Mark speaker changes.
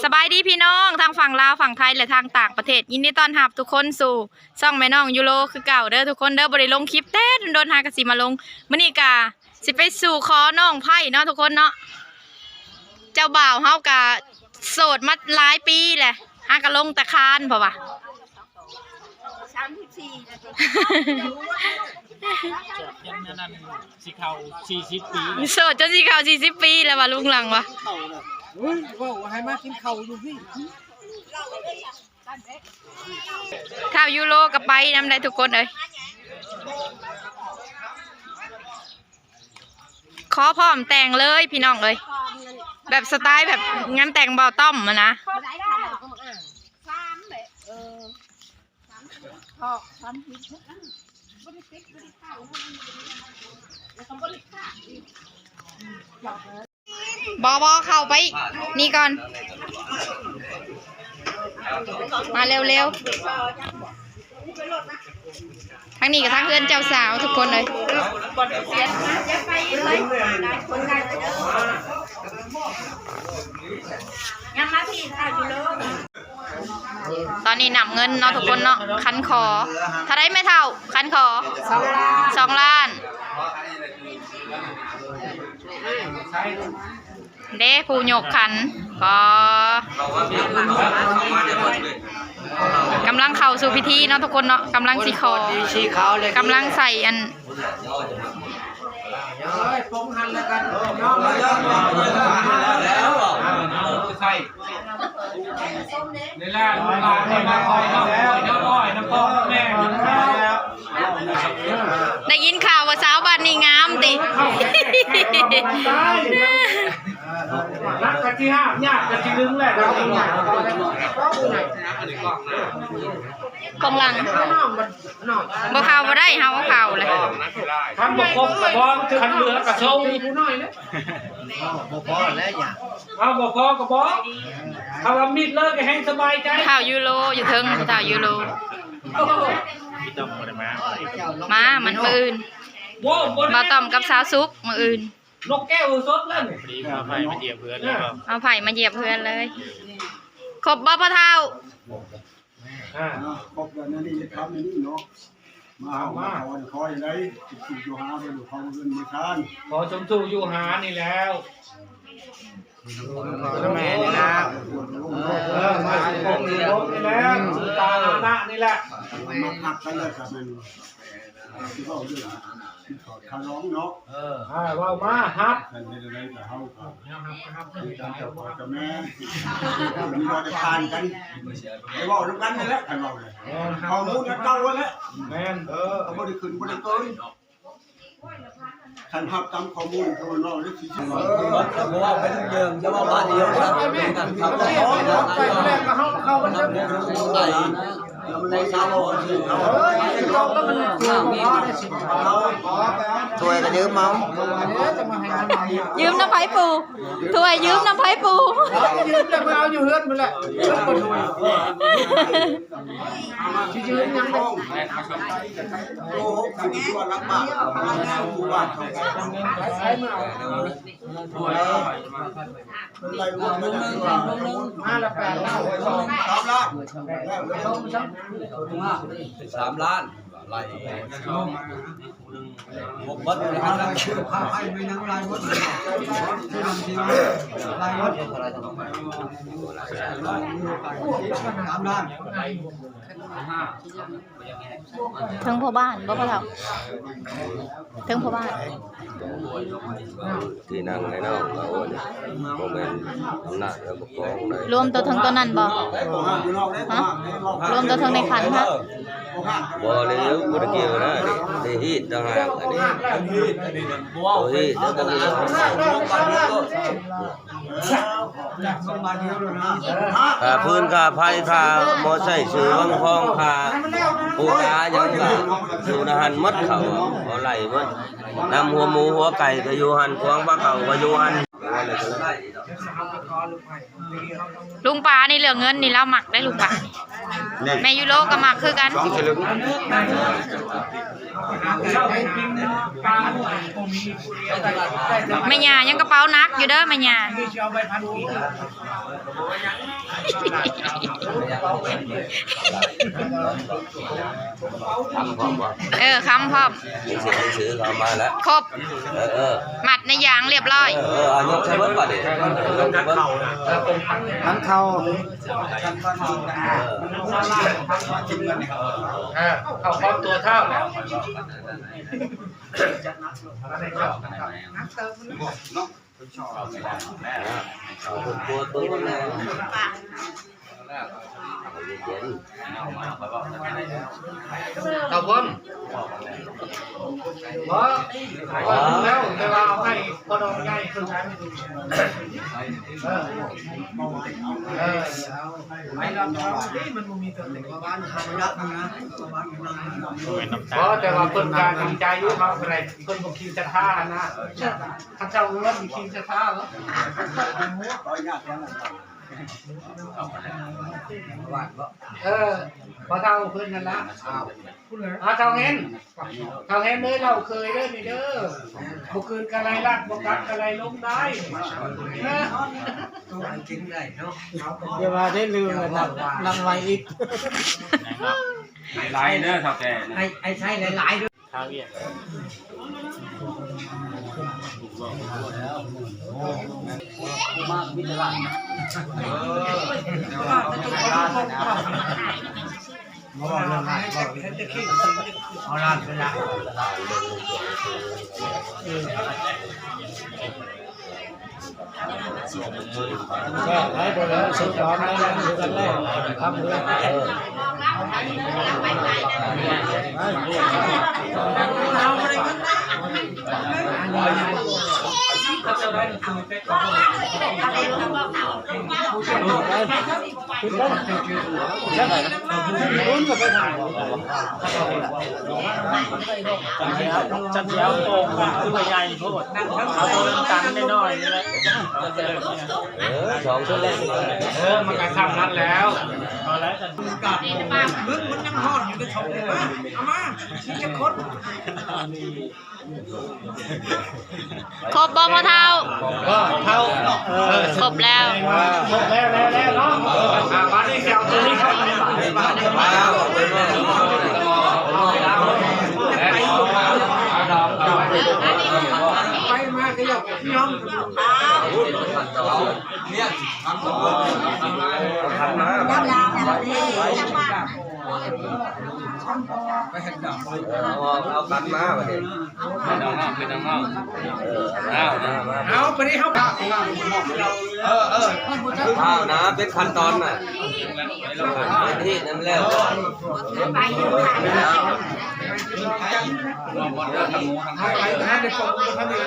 Speaker 1: สบายดีพี่น้องทางฝั่งลาวฝั่งไทยและทางต่างประเทศยินดีต้อนรับทุกคนสู่ช่องแม่น้องยูโรคือเก่าเด้อทุกคนเด้อบริลงคลิปเต้โดนหากระสีมาลงมื้อนี้กาสิไปสู่ขอน้องไผ่เนาะทุกคนเนาะเจ้าบ่าวเฮากะโสดมาหลายปีแหละหากะลงแต่คานเพราะว่า
Speaker 2: ยังนั่นสีขาว40 ปี
Speaker 1: โสดจนสีขาว40 ปีแล้วว่าลุงหลังวะ
Speaker 3: ว่าให้มากินข้าวอยู่พี่
Speaker 1: ข้าวยูโรกับไปนำได้ทุกคนเลยขอพร้อมแต่งเลยพี่น้องเลยแบบสไตล์แบบงานแต่งเบาต้อมมานะบเข้าไปนี่ก่อนมาเร็วๆทั้งนี้กับทั้งเพื่อนเจ้าสาวทุกคนเลยตอนนี้นำเงินเนาะทุกคนเนาะคันคอถ้าได้ไม่เท่าคันคอ2 ล้านเด้ผู้โยกขันก็กำลังเข้าสู่พิธีเนาะทุกคนเนาะกำลังสีคอกำลังใส่อัน
Speaker 3: ปงหันแล้วกัน
Speaker 2: ในล่างในมาคอยน้อยน้ำพ่อแม่
Speaker 1: ได้ยินข่าวว่าสาวบ้านนี่งามติ
Speaker 2: รักกันที่5ญาติกันที่1แหละ
Speaker 1: กองหลังบ่ข่าวบ่ได้เฮาข่าวเลย
Speaker 2: คันบ่ครบกระบองคันเหลือกระชง
Speaker 3: บ่พอแล้วอย่า
Speaker 2: เอาบ่พอกระบองเอาว่ามิดเลิกก็แห้งสบายใจ
Speaker 1: ข่าวยูโรอยู่เทิงข่าวยูโรมามันมื้ออื่นมาต้อมกับสาวซุกมื้ออื่น
Speaker 2: นกแก้วสดแล้วนี่
Speaker 4: ดีมาไผ่มาเหยียบเพื่อนเลยครับ
Speaker 1: เอาไผ่มาเหยียบเพื่อนเลยครบบ่พ่อเฒ่า
Speaker 3: ครบแล้วนี่ทำนี่เนาะมาขออย่างไรสิอยู่หาไปอยู่เขาเงินไม่ทาน
Speaker 2: ขอชมสู่อยู่หานี่แล้ว
Speaker 3: แม่นี่นะ
Speaker 2: มาสิคงอยู่รถนี่แล้วตาหน้านี่แหละ
Speaker 3: มาพักกันเลยครับมันที่เขาด้วยขาร้องเนาะ
Speaker 2: ว่ามาครับ
Speaker 3: ท่านจะได้แต่เขาครับกับแม่มีรอยจะทานกันไอ้ว่าน้ำกันนี่แหละใครบอกเลยข้อมูลนักเก่าแล้ว
Speaker 2: แม่น
Speaker 3: เอาบริขึ้นบริเกินท่านหับตามข้อมูลเขาเล่าเรื่องที่จริง
Speaker 4: เพราะว่าเป็นเยิงจะมาบ้านเดียวครับกันครับ
Speaker 3: เขามันจะไหลแล้วมันในชาวโลกเขาก็มันช่วยกันยืมมั้ง
Speaker 1: ยืมน้ำไผ่ปูถ้วยยืมน้ำไผ่ปู
Speaker 3: ยืมจะไปเอาอยู่เฮือนมันแหละยืมยังบ้องโอ้โหคือตัวรักมากผู้บ้านเขาใช้มาเป็นไรรวมไม่ได้มาละ8 ล้าน3 ล้าน
Speaker 4: 3 ล้านไหลผมวัดเลยนะข้าวให้ไม่นั่งลายวัดที่ทำทีลายวัด3 ล้าน
Speaker 1: ถึงพ่อบ้านบ่พ่อเฒ่าถึงพ่อบ้าน
Speaker 4: ที่นั่งในนอกเราเนี่ยโมเมนต์อำนาจแล้วปกครองได้
Speaker 1: รวมตัวถึงตัวนั้นบ่ฮะรวมตัวถึงในขันฮะ
Speaker 4: บ่เลยบ่ได้เกี่ยวนะนี่ฮีดต่างหากอันนี้ตัวฮีดต่างหากค่าพื้นค่าไฟค่าบ่ใช้ซื้อวังทองค่าปูปลาหยังก็อยู่ในหันหมดเขาบ่ไหลหมดนำหัวหมูหัวไก่ก็อยู่หันควงปลาเขาก็อยู่หัน
Speaker 3: เ
Speaker 1: ลุงป๋านี่เหลือเงินนี่เราหมักได้ลุงป๋าแม่ยูโรก็หมักคือกัน
Speaker 3: สองสลึง
Speaker 1: แม่ยายังกระเป๋านักอยู่เด้อแม่ยา
Speaker 4: ทำพร้อมบ่
Speaker 1: คำพร้อม
Speaker 4: ซื้อเขามาแล้ว
Speaker 1: ครบ
Speaker 4: เออ
Speaker 1: หมัดในยางเรียบร้อย
Speaker 4: เอายกใช้เบิ้ลป่ะดิยกเบิ้ล
Speaker 3: ทั้งเขา
Speaker 2: เขาพร้อมตัวเท่าแล้ว
Speaker 4: เอาตัวตัวเลยเย็น
Speaker 2: เขาพร้อมแล้วแต่ว่าเอาให้พอดองง่ายคือไม่รับมันมีตัวเล็กบ้านทำยักษ์นะเพราะแต่ว่าเพิ่นการดีใจอยู่เขาอะไรเพิ่นบอกคิวจะท่านะข้าเจ้าเงินคิวจะท่าแล้วพอเท่าเพิ่นนั่นละเท่าเห็นเลยเราเคยเด้อนี่เด้อบุคืนกะไรลักบุกัดกะไรล้มได้จริงได้เนาะ
Speaker 5: เดี๋ยวมาได้ลืมเลยนำไว้อีก
Speaker 2: หลายเด้อเท่าแก่ไอ้ใช่หลายๆด้วย
Speaker 5: ทางเวียด
Speaker 2: เอาล่ะเป็นละ
Speaker 5: ก็ให้ไปแล้วสุดร้อนแล้วดูกันแรกทำเลยจัดเช้าโป่งคือใหญ่โคตรเอาตัวตันน้อยนี่แหละ
Speaker 4: สองชุดแรก
Speaker 2: มันก็ทำนั้นแล้ว
Speaker 5: เอาแล้วกัน
Speaker 2: มึงมันยังห่อนอยู่ในท้องเลยเอามาที่จะคด
Speaker 1: ครบบ่พอเท่า
Speaker 2: เท่า
Speaker 1: ครบแล้ว
Speaker 2: ครบแล้วเนาะมาที่แถวตัวนี้เข้าไปไปมาขยับน้องเนี่ยทำมาไปเห็นดำ
Speaker 4: เอากันมาประเด็น
Speaker 2: เอาไปนี่เขา
Speaker 4: ข้าวนะเป็นขั้นตอนน่ะเป็นที่นั่นแล้ว
Speaker 2: ไปนะเด็กผมทำดี